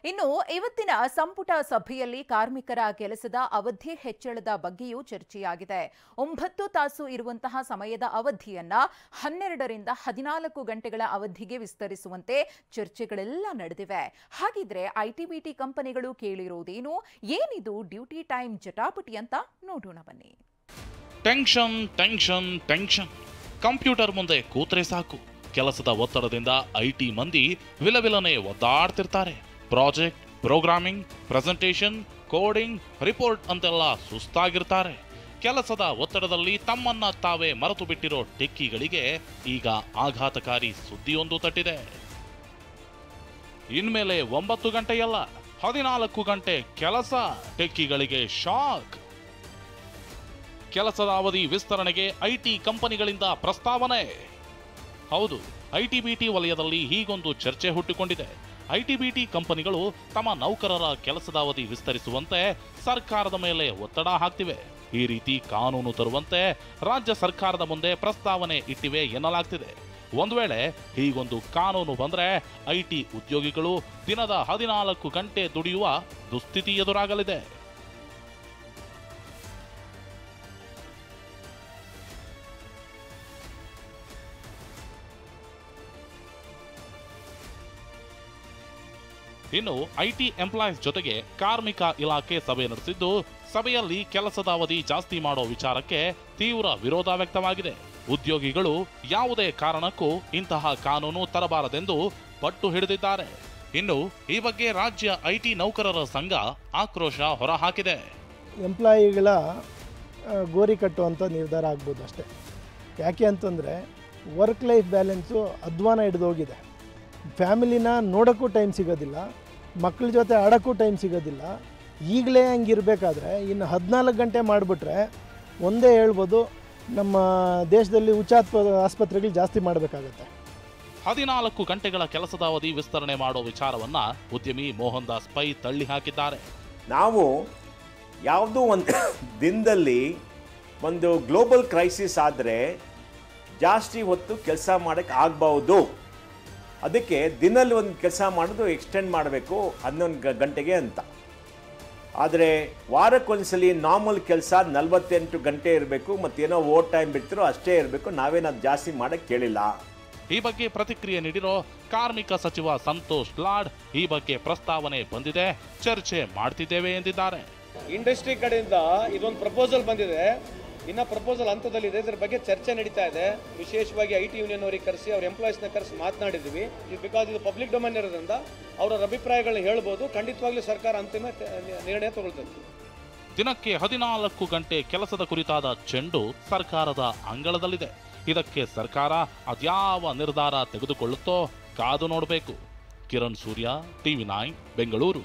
ಇನ್ನು ಇವತ್ತಿನ ಸಂಪುಟ ಸಭೆಯಲ್ಲಿ ಕಾರ್ಮಿಕರ ಕೆಲಸದ ಅವಧಿ ಹೆಚ್ಚಳದ ಬಗ್ಗೆಯೂ ಚರ್ಚೆಯಾಗಿದೆ. 9 ತಾಸು ಇರುವಂತಹ ಸಮಯದ ಅವಧಿಯನ್ನ 12ರಿಂದ 14 ಗಂಟೆಗಳ ಅವಧಿಗೆ ವಿಸ್ತರಿಸುವಂತೆ ಚರ್ಚೆಗಳೆಲ್ಲ ನಡೆದಿವೆ. ಹಾಗಿದ್ರೆ ಐಟಿ-ಬಿಟಿ ಕಂಪನಿಗಳು ಕೇಳಿರೋದೇನು? ಏನಿದು ಡ್ಯೂಟಿ ಟೈಮ್ ಜಟಾಪಟಿ ಅಂತ ನೋಡೋಣ ಬನ್ನಿ. ಟೆನ್ಷನ್. ಕಂಪ್ಯೂಟರ್ ಮುಂದೆ ಕೂತ್ರೆ ಸಾಕು, ಕೆಲಸದ ಒತ್ತಡದಿಂದ ಐಟಿ ಮಂದಿ ವಿಲವಿಲನೆ ಒದ್ದಾಡ್ತಿರ್ತಾರೆ. Project, programming, presentation, coding, report ಅಂತೆಲ್ಲ ಸುಸ್ತಾಗಿರ್ತಾರೆ. ಕೆಲಸದ ಒತ್ತಡದಲ್ಲಿ ತಮ್ಮನ್ನ ತಾವೇ ಮರೆತು ಬಿಟ್ಟಿರೋ ಟೆಕ್ಕಿಗಳಿಗೆ ಈಗ ಆಘಾತಕಾರಿ ಸುದ್ದಿಯೊಂದು ತಟ್ಟಿದೆ. ಇನ್ಮೇಲೆ 9 ಗಂಟೆಯಲ್ಲ, 14 ಗಂಟೆ ಕೆಲಸ. ಟೆಕ್ಕಿಗಳಿಗೆ ಶಾಕ್. ಕೆಲಸದ ಅವಧಿ ವಿಸ್ತರಣೆಗೆ ಐಟಿ ಕಂಪನಿಗಳಿಂದ ಪ್ರಸ್ತಾವನೆ. ಹೌದು, ಐಟಿ-ಬಿಟಿ ವಲಯದಲ್ಲಿ ಹೀಗೊಂದು ಚರ್ಚೆ ಹುಟ್ಟಿಕೊಂಡಿದೆ. ಐಟಿ-ಬಿಟಿ ಕಂಪನಿಗಳು ತಮ್ಮ ನೌಕರರ ಕೆಲಸದ ಅವಧಿ ವಿಸ್ತರಿಸುವಂತೆ ಸರ್ಕಾರದ ಮೇಲೆ ಒತ್ತಡ ಹಾಕ್ತಿವೆ. ಈ ರೀತಿ ಕಾನೂನು ತರುವಂತೆ ರಾಜ್ಯ ಸರ್ಕಾರದ ಮುಂದೆ ಪ್ರಸ್ತಾವನೆ ಇಟ್ಟಿವೆ ಎನ್ನಲಾಗ್ತಿದೆ. ಒಂದು ವೇಳೆ ಹೀಗೊಂದು ಕಾನೂನು ಬಂದ್ರೆ ಐಟಿ ಉದ್ಯೋಗಿಗಳು ದಿನದ 14 ಗಂಟೆ ದುಡಿಯುವ ದುಸ್ಥಿತಿ ಎದುರಾಗಲಿದೆ. ಇನ್ನು ಐಟಿ ಎಂಪ್ಲಾಯೀಸ್ ಜೊತೆಗೆ ಕಾರ್ಮಿಕ ಇಲಾಖೆ ಸಭೆ ನಡೆಸಿದ್ದು, ಸಭೆಯಲ್ಲಿ ಕೆಲಸದ ಅವಧಿ ಜಾಸ್ತಿ ಮಾಡೋ ವಿಚಾರಕ್ಕೆ ತೀವ್ರ ವಿರೋಧ ವ್ಯಕ್ತವಾಗಿದೆ. ಉದ್ಯೋಗಿಗಳು ಯಾವುದೇ ಕಾರಣಕ್ಕೂ ಇಂತಹ ಕಾನೂನು ತರಬಾರದೆಂದು ಪಟ್ಟು ಹಿಡಿದಿದ್ದಾರೆ. ಇನ್ನು ಈ ಬಗ್ಗೆ ರಾಜ್ಯ ಐಟಿ ನೌಕರರ ಸಂಘ ಆಕ್ರೋಶ ಹೊರಹಾಕಿದೆ. ಎಂಪ್ಲಾಯಿಗಳ ಗೋರಿ ಕಟ್ಟುವಂಥ ನಿರ್ಧಾರ ಆಗ್ಬೋದು ಅಷ್ಟೇ. ಯಾಕೆ ಅಂತಂದರೆ ವರ್ಕ್ ಲೈಫ್ ಬ್ಯಾಲೆನ್ಸು ಅಧ್ವಾನ ಹಿಡಿದೋಗಿದೆ. ಫ್ಯಾಮಿಲಿನ ನೋಡೋಕ್ಕೂ ಟೈಮ್ ಸಿಗೋದಿಲ್ಲ, ಮಕ್ಕಳ ಜೊತೆ ಆಡೋಕ್ಕೂ ಟೈಮ್ ಸಿಗೋದಿಲ್ಲ. ಈಗಲೇ ಹಂಗಿರಬೇಕಾದ್ರೆ ಇನ್ನು 14 ಗಂಟೆ ಮಾಡಿಬಿಟ್ರೆ ಒಂದೇ ಹೇಳ್ಬೋದು, ನಮ್ಮ ದೇಶದಲ್ಲಿ ಆಸ್ಪತ್ರೆಗಳು ಜಾಸ್ತಿ ಮಾಡಬೇಕಾಗತ್ತೆ. 14 ಗಂಟೆಗಳ ಕೆಲಸದ ಅವಧಿ ವಿಸ್ತರಣೆ ಮಾಡೋ ವಿಚಾರವನ್ನ ಉದ್ಯಮಿ ಮೋಹನ್ ದಾಸ್ ಪೈ ತಳ್ಳಿ ಹಾಕಿದ್ದಾರೆ. ನಾವು ಯಾವುದೋ ಒಂದು ದಿನದಲ್ಲಿ ಒಂದು ಗ್ಲೋಬಲ್ ಕ್ರೈಸಿಸ್ ಆದರೆ ಜಾಸ್ತಿ ಹೊತ್ತು ಕೆಲಸ ಮಾಡೋಕ್ಕೆ ಆಗ್ಬೋದು. ಅದಕ್ಕೆ ದಿನಲ್ಲಿ ಒಂದು ಕೆಲಸ ಮಾಡೋದು ಎಕ್ಸ್ಟೆಂಡ್ ಮಾಡಬೇಕು 11 ಗಂಟೆಗೆ ಅಂತ. ಆದರೆ ವಾರಕ್ಕೊಂದ್ಸಲಿ ನಾರ್ಮಲ್ ಕೆಲಸ 48 ಗಂಟೆ ಇರಬೇಕು, ಮತ್ತೇನೋ ಓವರ್ ಟೈಮ್ ಬಿಡ್ತಿರೋ ಅಷ್ಟೇ ಇರಬೇಕು. ನಾವೇನದು ಜಾಸ್ತಿ ಮಾಡೋಕ್ಕೆ ಕೇಳಿಲ್ಲ. ಈ ಬಗ್ಗೆ ಪ್ರತಿಕ್ರಿಯೆ ನೀಡಿರೋ ಕಾರ್ಮಿಕ ಸಚಿವ ಸಂತೋಷ್ ಲಾಡ್, ಈ ಬಗ್ಗೆ ಪ್ರಸ್ತಾವನೆ ಬಂದಿದೆ, ಚರ್ಚೆ ಮಾಡ್ತಿದ್ದೇವೆ ಎಂದಿದ್ದಾರೆ. ಇಂಡಸ್ಟ್ರಿ ಕಡೆಯಿಂದ ಇದೊಂದು ಪ್ರಪೋಸಲ್ ಬಂದಿದೆ, ಇನ್ನ ಪ್ರಪೋಸಲ್ ಹಂತದಲ್ಲಿದೆ. ಇದರ ಬಗ್ಗೆ ಚರ್ಚೆ ನಡೀತಾ ಇದೆ. ವಿಶೇಷವಾಗಿ ಐಟಿ ಯೂನಿಯನ್ ಅವರಿಗೆ ಕರೆಸಿ, ಅವ್ರ ಎಂಪ್ಲಾಯೀಸ್ನ ಕರೆಸಿ ಮಾತನಾಡಿದ್ವಿ. ಬಿಕಾಸ್ ಇದು ಪಬ್ಲಿಕ್ ಡೊಮೈನ್ ಇರೋದ್ರಿಂದ ಅವರ ಅಭಿಪ್ರಾಯಗಳನ್ನ ಹೇಳ್ಬೋದು. ಖಂಡಿತವಾಗ್ಲೂ ಸರ್ಕಾರ ಅಂತಿಮ ನಿರ್ಣಯ ತಗೊಳ್ತದೆ. ದಿನಕ್ಕೆ 14 ಗಂಟೆ ಕೆಲಸದ ಕುರಿತಾದ ಚೆಂಡು ಸರ್ಕಾರದ ಅಂಗಳದಲ್ಲಿದೆ. ಇದಕ್ಕೆ ಸರ್ಕಾರ ಅದ್ಯಾವ ನಿರ್ಧಾರ ತೆಗೆದುಕೊಳ್ಳುತ್ತೋ ಕಾದು ನೋಡಬೇಕು. ಕಿರಣ್ ಸೂರ್ಯ, ಟಿವಿ9 ಬೆಂಗಳೂರು.